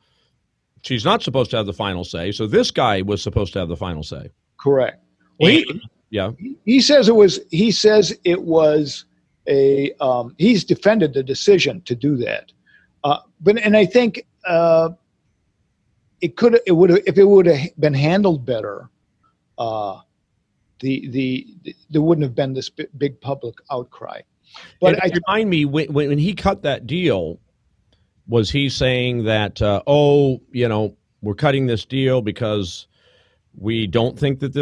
she's not supposed to have the final say. So this guy was supposed to have the final say. Correct. Well, he says it was. He says it was a. He's defended the decision to do that, and I think it would have, if it would have been handled better. There wouldn't have been this big public outcry. But remind me, when he cut that deal, was he saying that we're cutting this deal because we don't think that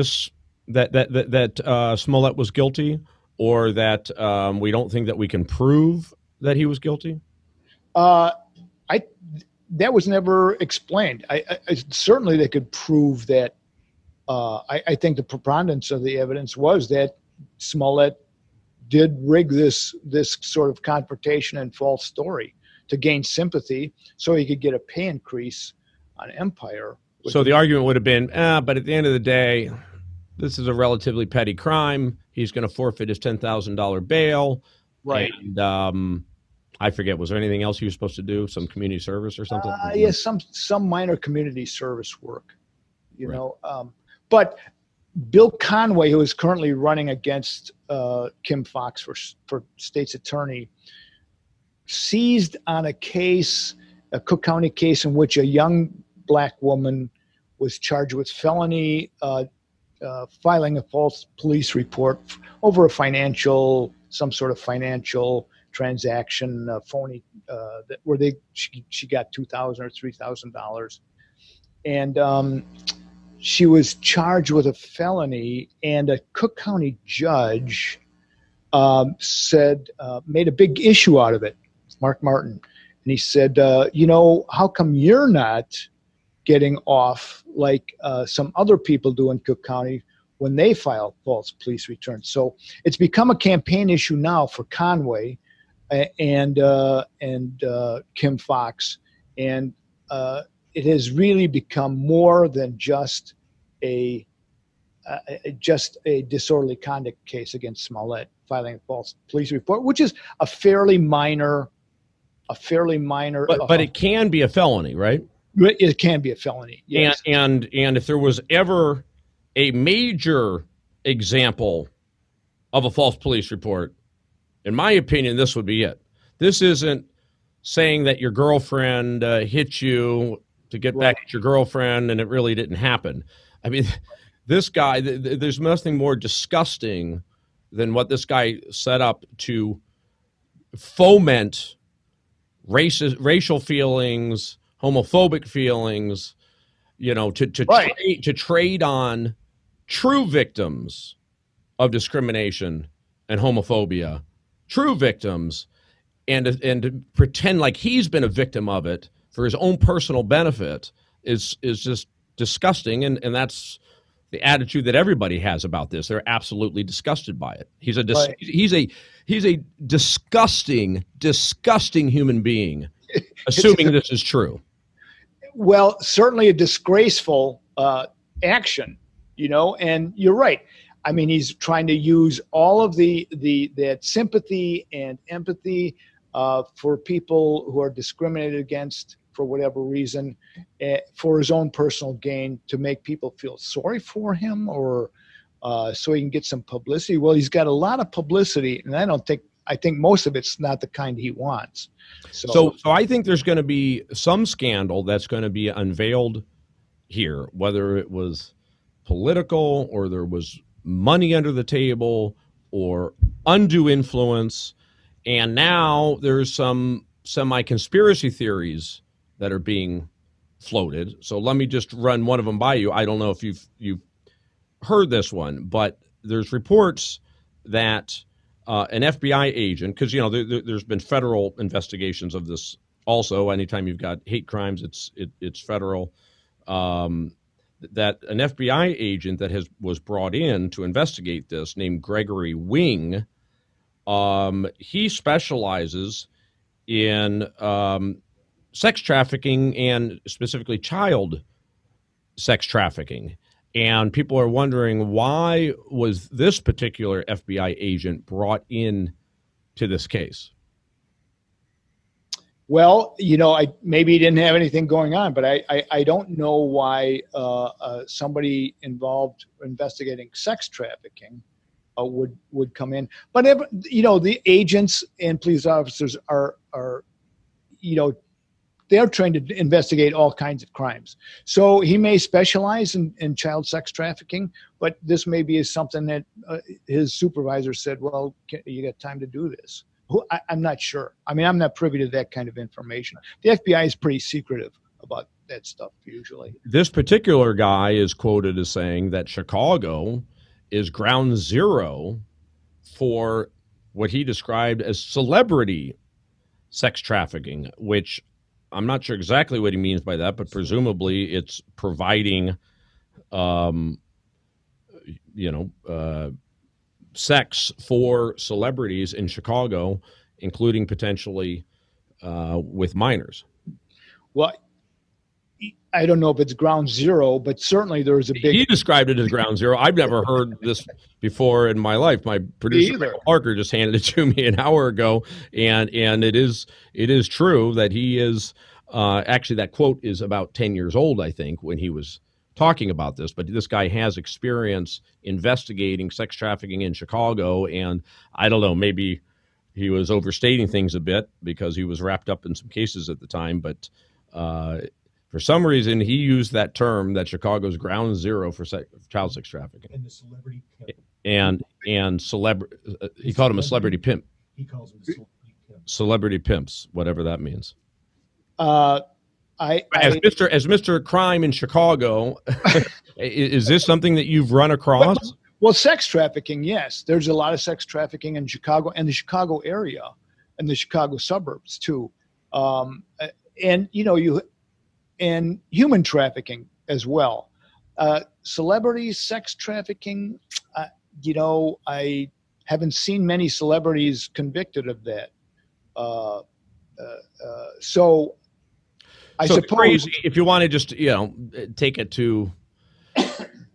that Smollett was guilty, or that we don't think that we can prove that he was guilty? That was never explained. I certainly they could prove that. I think the preponderance of the evidence was that Smollett did rig this sort of confrontation and false story to gain sympathy so he could get a pay increase on Empire. So the argument would have been, but at the end of the day, this is a relatively petty crime. He's going to forfeit his $10,000 bail. Right. And I forget, was there anything else he was supposed to do? Some community service or something? Yes, some minor community service work, But Bill Conway, who is currently running against Kim Foxx for state's attorney, seized on a Cook County case in which a young black woman was charged with felony filing a false police report over some sort of financial transaction, phony, where she got $2,000 or $3,000, and she was charged with a felony, and a Cook County judge made a big issue out of it, Mark Martin. And he said, how come you're not getting off like some other people do in Cook County when they file false police returns? So it's become a campaign issue now for Conway and Kim Foxx. And it has really become more than just a disorderly conduct case against Smollett, filing a false police report, which is a fairly minor. But it can be a felony, right? It can be a felony. Yes. And if there was ever a major example of a false police report, in my opinion, this would be it. This isn't saying that your girlfriend hit you to get back at your girlfriend and it really didn't happen. I mean, this guy, there's nothing more disgusting than what this guy set up to foment racial feelings, homophobic feelings, to trade on true victims of discrimination and homophobia, true victims, and to pretend like he's been a victim of it for his own personal benefit is just disgusting, and that's the attitude that everybody has about this. They're absolutely disgusted by it. He's a disgusting human being, assuming this is true. Well, certainly a disgraceful action, and you're right. I mean, he's trying to use all of that sympathy and empathy for people who are discriminated against for whatever reason, for his own personal gain, to make people feel sorry for him, or so he can get some publicity. Well, he's got a lot of publicity, and I think most of it's not the kind he wants. So I think there's going to be some scandal that's going to be unveiled here, whether it was political or there was money under the table or undue influence. And now there's some semi-conspiracy theories that are being floated. So let me just run one of them by you. I don't know if you've heard this one, but there's reports that an FBI agent, because there's been federal investigations of this also. Anytime you've got hate crimes, it's federal. That an FBI agent that was brought in to investigate this, named Gregory Wing, he specializes in sex trafficking, and specifically child sex trafficking. And people are wondering, why was this particular FBI agent brought in to this case? Well, maybe he didn't have anything going on, but I don't know why somebody involved investigating sex trafficking would come in. But the agents and police officers are they're trained to investigate all kinds of crimes. So he may specialize in child sex trafficking, but this may be something that his supervisor said, well, you got time to do this. I'm not sure. I mean, I'm not privy to that kind of information. The FBI is pretty secretive about that stuff usually. This particular guy is quoted as saying that Chicago is ground zero for what he described as celebrity sex trafficking, which I'm not sure exactly what he means by that, but presumably it's providing, sex for celebrities in Chicago, including potentially with minors. Well, I don't know if it's ground zero, but certainly there is a big... He described it as ground zero. I've never heard this before in my life. My producer, Michael Parker, just handed it to me an hour ago, and it is true that he is... actually, that quote is about 10 years old, I think, when he was talking about this. But this guy has experience investigating sex trafficking in Chicago, and I don't know, maybe he was overstating things a bit because he was wrapped up in some cases at the time. But for some reason, he used that term, that Chicago's ground zero for child sex trafficking. And the celebrity pimp. He called him a celebrity pimp. He calls him a celebrity pimp. Celebrity pimps, whatever that means. As Mr. Crime in Chicago, is this something that you've run across? Well, sex trafficking, yes. There's a lot of sex trafficking in Chicago and the Chicago area and the Chicago suburbs too. And human trafficking as well. Celebrity sex trafficking, I haven't seen many celebrities convicted of that. So I suppose crazy, if you want to just take it to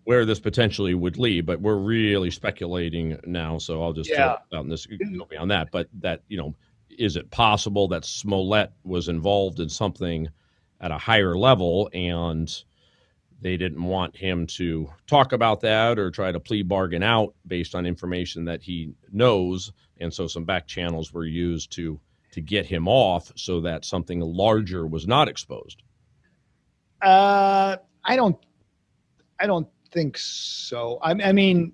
where this potentially would lead, but we're really speculating now, so I'll just throw out this go beyond that. But that is it possible that Smollett was involved in something at a higher level and they didn't want him to talk about that or try to plea bargain out based on information that he knows, and so some back channels were used to get him off so that something larger was not exposed? I don't think so. I mean,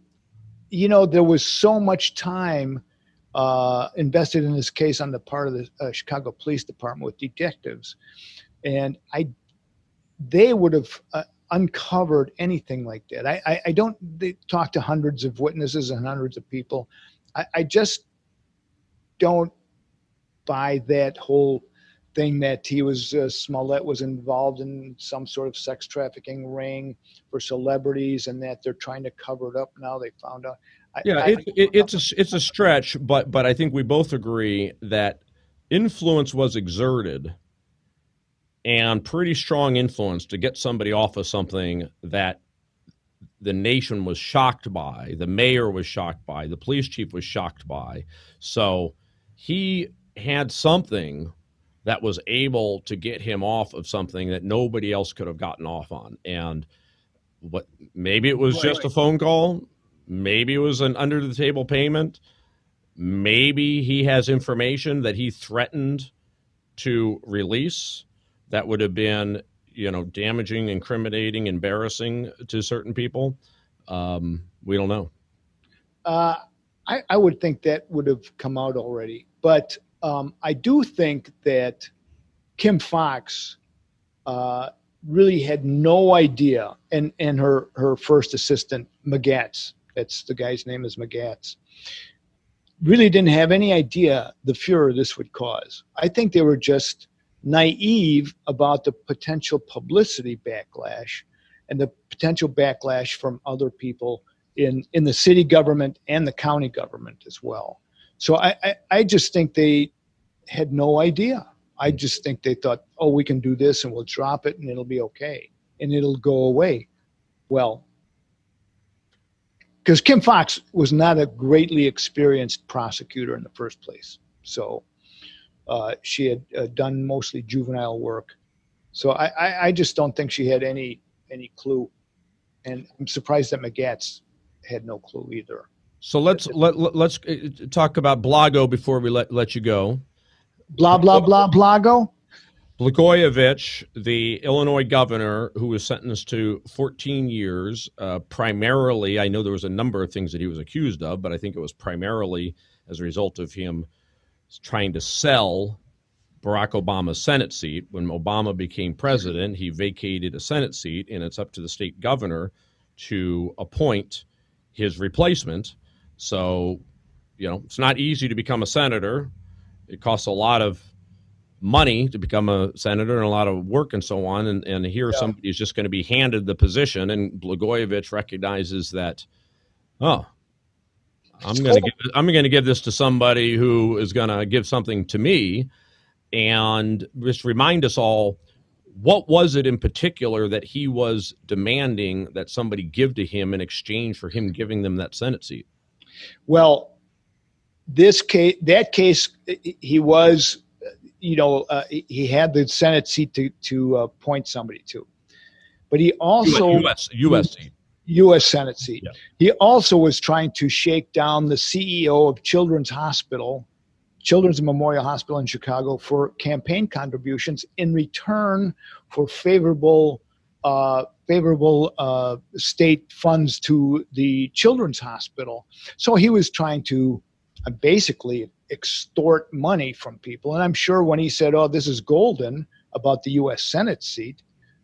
there was so much time invested in this case on the part of the Chicago Police Department with detectives, and they would have uncovered anything like that. They talked to hundreds of witnesses and hundreds of people. I just don't buy that whole thing that Smollett was involved in some sort of sex trafficking ring for celebrities, and that they're trying to cover it up now. They found out. It's a stretch, but I think we both agree that influence was exerted, and pretty strong influence to get somebody off of something that the nation was shocked by, the mayor was shocked by, the police chief was shocked by. So he had something that was able to get him off of something that nobody else could have gotten off on. And maybe it was just a phone call, maybe it was an under the table payment, maybe he has information that he threatened to release that would have been, damaging, incriminating, embarrassing to certain people. We don't know. I would think that would have come out already, but I do think that Kim Foxx really had no idea, and her first assistant, Magatz, that's the guy's name is Magatz, really didn't have any idea the furor this would cause. I think they were just naive about the potential publicity backlash and the potential backlash from other people in the city government and the county government as well. So I just think they had no idea. I just think they thought, oh, we can do this and we'll drop it and it'll be okay and it'll go away. Well, because Kim Foxx was not a greatly experienced prosecutor in the first place. So she had done mostly juvenile work. So I just don't think she had any clue. And I'm surprised that Magatz had no clue either. So let's talk about Blago before we let you go. Blago? Blagojevich, the Illinois governor, who was sentenced to 14 years, primarily, I know there was a number of things that he was accused of, but I think it was primarily as a result of him trying to sell Barack Obama's Senate seat. When Obama became president, he vacated a Senate seat, and it's up to the state governor to appoint his replacement. So, it's not easy to become a senator. It costs a lot of money to become a senator and a lot of work and so on. And here somebody is just going to be handed the position, and Blagojevich recognizes that, I'm going to give this to somebody who is going to give something to me. And just remind us all, what was it in particular that he was demanding that somebody give to him in exchange for him giving them that Senate seat? Well, that case, he was, he had the Senate seat to appoint somebody to, but he also U.S. seat. U.S. Senate seat. Yeah. He also was trying to shake down the CEO of Children's Memorial Hospital in Chicago for campaign contributions in return for favorable state funds to the Children's Hospital. So he was trying to basically extort money from people. And I'm sure when he said, "Oh, this is golden," about the U.S. Senate seat,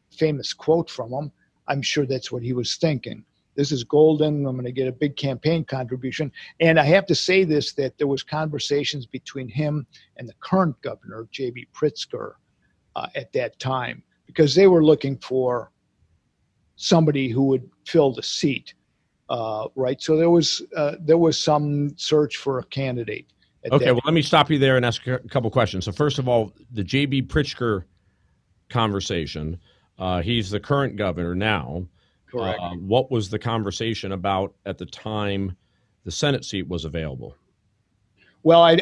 famous quote from him, I'm sure that's what he was thinking. This is golden. I'm going to get a big campaign contribution. And I have to say this, that there was conversations between him and the current governor, J.B. Pritzker, at that time, because they were looking for somebody who would fill the seat, right? So there was some search for a candidate. Okay, well, let me stop you there and ask a couple questions. So first of all, the J.B. Pritzker conversation, he's the current governor now. Correct. What was the conversation about at the time the Senate seat was available? Well,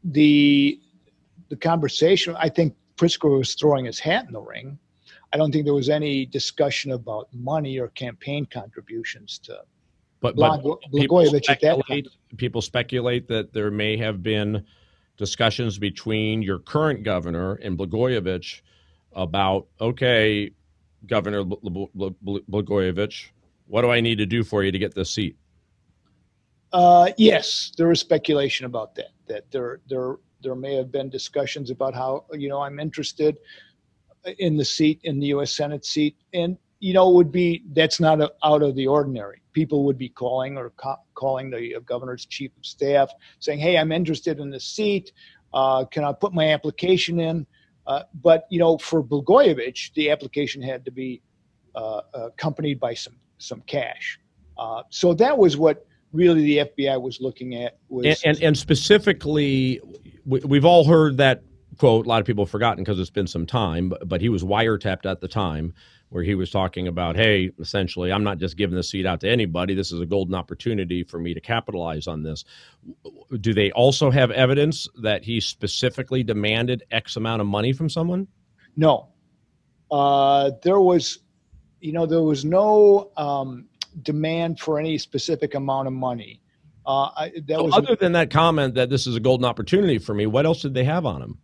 the conversation, I think Pritzker was throwing his hat in the ring. I don't think there was any discussion about money or campaign contributions to Blagojevich at that time. People speculate that there may have been discussions between your current governor and Blagojevich about, okay, Governor Blagojevich, what do I need to do for you to get this seat? Yes, there was speculation about that. That there may have been discussions about how I'm interested in the seat, in the U.S. Senate seat, and that's not out of the ordinary. People would be calling calling the governor's chief of staff, saying, "Hey, I'm interested in the seat. Can I put my application in?" But for Blagojevich, the application had to be accompanied by some cash. So that was what really the FBI was looking at. And specifically, we've all heard that quote. A lot of people have forgotten because it's been some time, but he was wiretapped at the time, where he was talking about, hey, essentially, I'm not just giving this seat out to anybody. This is a golden opportunity for me to capitalize on this. Do they also have evidence that he specifically demanded X amount of money from someone? No. There was no demand for any specific amount of money. Other than that comment that this is a golden opportunity for me, what else did they have on him?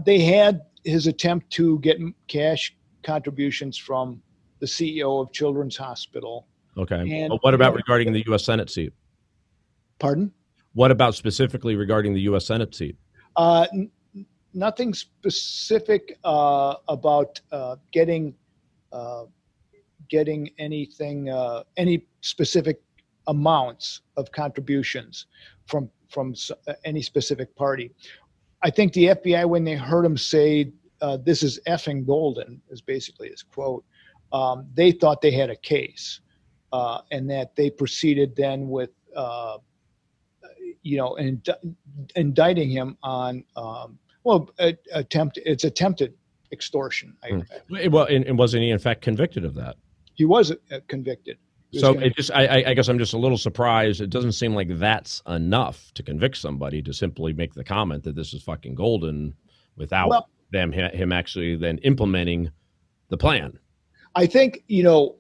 They had his attempt to get cash contributions from the CEO of Children's Hospital. Okay. And, but what about regarding the U.S. Senate seat? Pardon? What about specifically regarding the U.S. Senate seat? Nothing specific about getting anything, any specific amounts of contributions from any specific party. I think the FBI, when they heard him say, "This is effing golden," is basically his quote, they thought they had a case, and that they proceeded then with, indicting him on, attempted extortion. Well, and wasn't he in fact convicted of that? He was convicted. I guess I'm just a little surprised. It doesn't seem like that's enough to convict somebody to simply make the comment that this is fucking golden without him actually then implementing the plan. I think,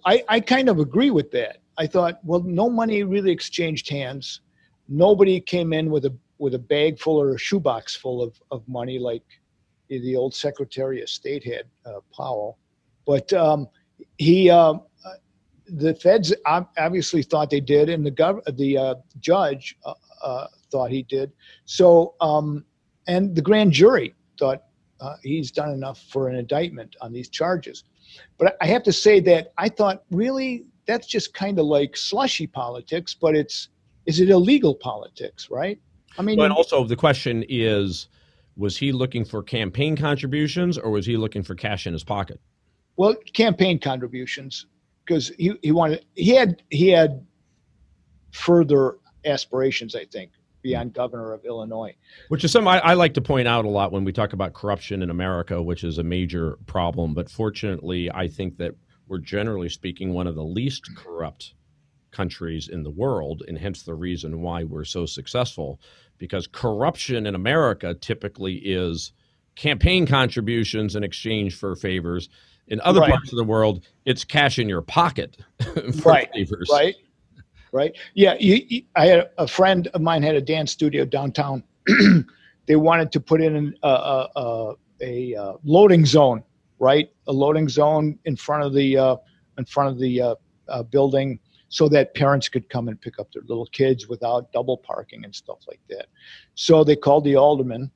I kind of agree with that. I thought, well, no money really exchanged hands. Nobody came in with a bag full or a shoebox full of money like the old Secretary of State had, Powell. But the feds obviously thought they did, and the judge thought he did. So, and the grand jury thought he's done enough for an indictment on these charges. But I have to say that I thought, really, that's just kind of like slushy politics, but is it illegal politics, right? I mean, and also the question is, was he looking for campaign contributions or was he looking for cash in his pocket? Well, campaign contributions, because he had further aspirations, I think, beyond governor of Illinois. Which is something I like to point out a lot when we talk about corruption in America, which is a major problem. But fortunately, I think that we're generally speaking one of the least corrupt countries in the world, and hence the reason why we're so successful. Because corruption in America typically is campaign contributions in exchange for favors. In other parts of the world, it's cash in your pocket for favors. Right. Yeah. I had a friend of mine had a dance studio downtown. They wanted to put in a loading zone, right? A loading zone in front of the building, so that parents could come and pick up their little kids without double parking and stuff like that. So they called the alderman,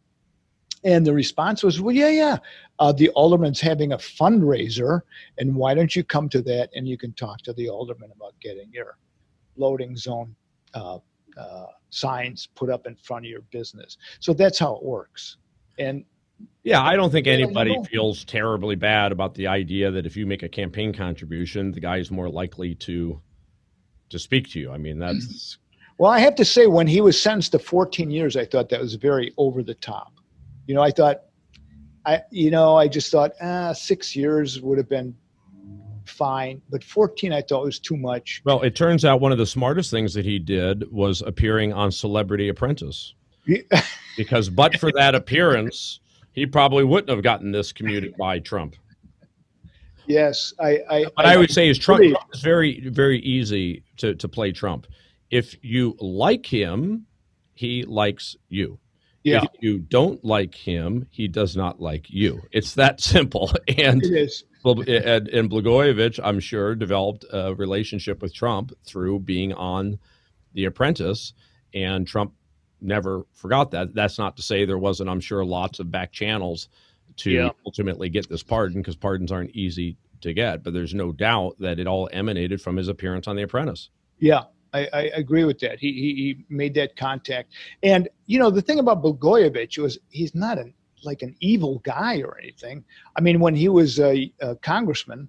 and the response was, well, yeah. The alderman's having a fundraiser, and why don't you come to that and you can talk to the alderman about getting your loading zone signs put up in front of your business. So that's how it works. And yeah, I don't think anybody feels terribly bad about the idea that if you make a campaign contribution, the guy is more likely to speak to you. I mean, that's... Well, I have to say, when he was sentenced to 14 years, I thought that was very over the top. I just thought 6 years would have been fine, but 14 I thought was too much. Well, it turns out one of the smartest things that he did was appearing on Celebrity Apprentice. Because but for that appearance, he probably wouldn't have gotten this commuted by Trump. Yes, I would say is Trump is very, very easy to play Trump. If you like him, he likes you. Yeah. If you don't like him, he does not like you. It's that simple. And it is. And Blagojevich, I'm sure, developed a relationship with Trump through being on The Apprentice, and Trump never forgot that. That's not to say there wasn't, I'm sure, lots of back channels to ultimately get this pardon, because pardons aren't easy to get. But there's no doubt that it all emanated from his appearance on The Apprentice. Yeah, I agree with that. He made that contact. And, the thing about Blagojevich was he's not like an evil guy or anything. I mean, when he was a congressman,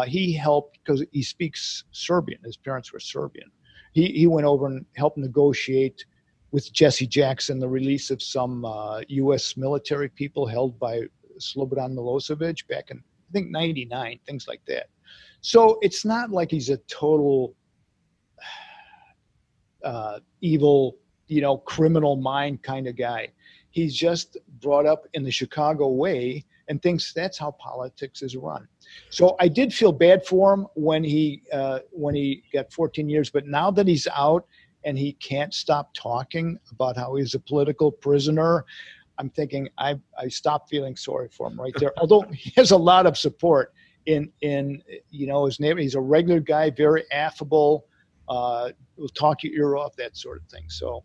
he helped, because he speaks Serbian. His parents were Serbian. He went over and helped negotiate with Jesse Jackson the release of some U.S. military people held by Slobodan Milosevic back in, I think, 99, things like that. So it's not like he's a total evil, criminal mind kind of guy. He's just brought up in the Chicago way and thinks that's how politics is run. So I did feel bad for him when he got 14 years, but now that he's out and he can't stop talking about how he's a political prisoner, I'm thinking I stopped feeling sorry for him right there. Although he has a lot of support in his neighborhood. He's a regular guy, very affable, will talk your ear off, that sort of thing. So,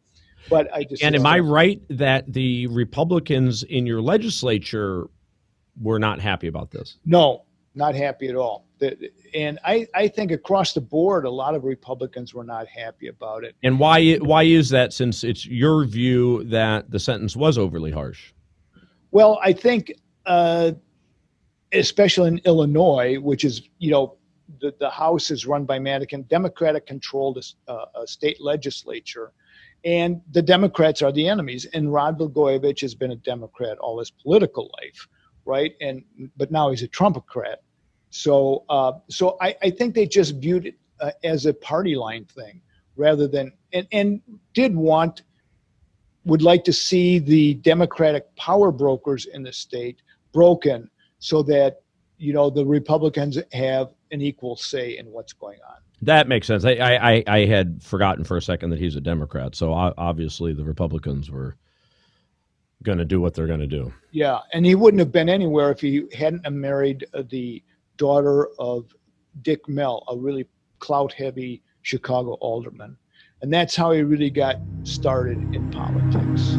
but I just. And am I right that the Republicans in your legislature were not happy about this? No, not happy at all. And I think across the board, a lot of Republicans were not happy about it. And why is that, since it's your view that the sentence was overly harsh? Well, I think, especially in Illinois, which is, the House is run by Democratic-controlled state legislature, and the Democrats are the enemies. And Rod Blagojevich has been a Democrat all his political life, right? But now he's a Trumpocrat. So I think they just viewed it as a party line thing rather than, and would like to see the Democratic power brokers in the state broken so that, the Republicans have an equal say in what's going on. That makes sense. I had forgotten for a second that he's a Democrat. So obviously the Republicans were going to do what they're going to do. Yeah. And he wouldn't have been anywhere if he hadn't married the daughter of Dick Mell, a really clout-heavy Chicago alderman. And that's how he really got started in politics.